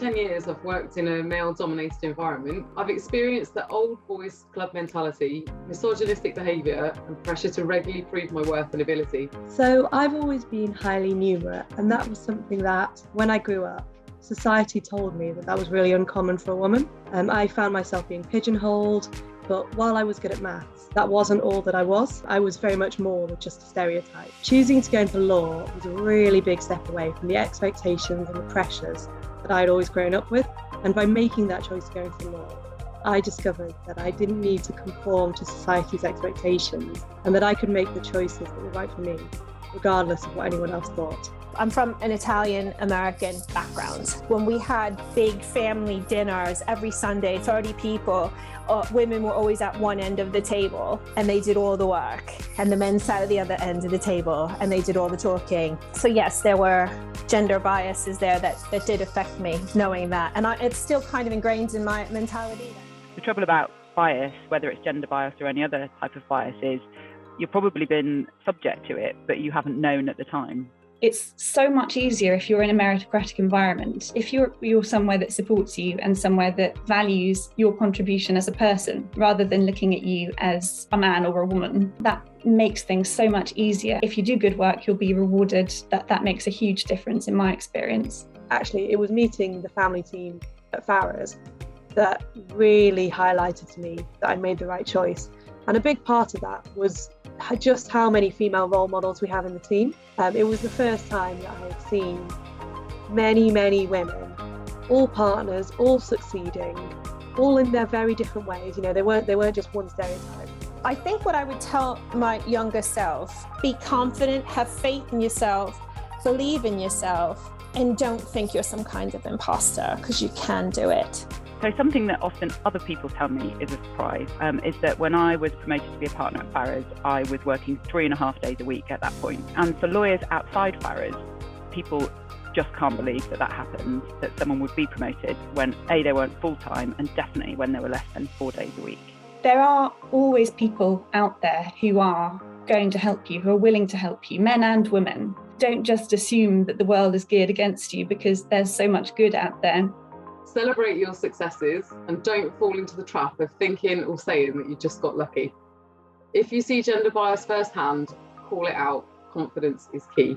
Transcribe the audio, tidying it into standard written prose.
10 years I've worked in a male-dominated environment, I've experienced the old boys club mentality, misogynistic behaviour and pressure to regularly prove my worth and ability. So I've always been highly numerate, and that was something that, when I grew up, society told me that was really uncommon for a woman. I found myself being pigeonholed, but while I was good at maths, that wasn't all that I was. I was very much more than just a stereotype. Choosing to go into law was a really big step away from the expectations and the pressures that I had always grown up with. And by making that choice to go into law, I discovered that I didn't need to conform to society's expectations and that I could make the choices that were right for me, regardless of what anyone else thought. I'm from an Italian-American background. When we had big family dinners every Sunday, 30 people, women were always at one end of the table and they did all the work. And the men sat at the other end of the table and they did all the talking. So yes, there were gender biases there that did affect me, knowing that. And it's still kind of ingrained in my mentality. The trouble about bias, whether it's gender bias or any other type of bias, is you've probably been subject to it, but you haven't known at the time. It's so much easier if you're in a meritocratic environment. If you're somewhere that supports you and somewhere that values your contribution as a person, rather than looking at you as a man or a woman, that makes things so much easier. If you do good work, you'll be rewarded. That makes a huge difference in my experience. Actually, it was meeting the family team at Farrers that really highlighted to me that I made the right choice. And a big part of that was just how many female role models we have in the team. It was the first time that I had seen many women, all partners, all succeeding, all in their very different ways. You know, they weren't just one stereotype. I think what I would tell my younger self, be confident, have faith in yourself, believe in yourself, and don't think you're some kind of imposter, because you can do it. So something that often other people tell me is a surprise, is that when I was promoted to be a partner at Farrers, I was working 3.5 days a week at that point. And for lawyers outside Farrers, people just can't believe that happened, that someone would be promoted when A, they weren't full-time, and definitely when they were less than 4 days a week. There are always people out there who are going to help you, who are willing to help you, men and women. Don't just assume that the world is geared against you, because there's so much good out there. Celebrate your successes and don't fall into the trap of thinking or saying that you just got lucky. If you see gender bias firsthand, call it out. Confidence is key.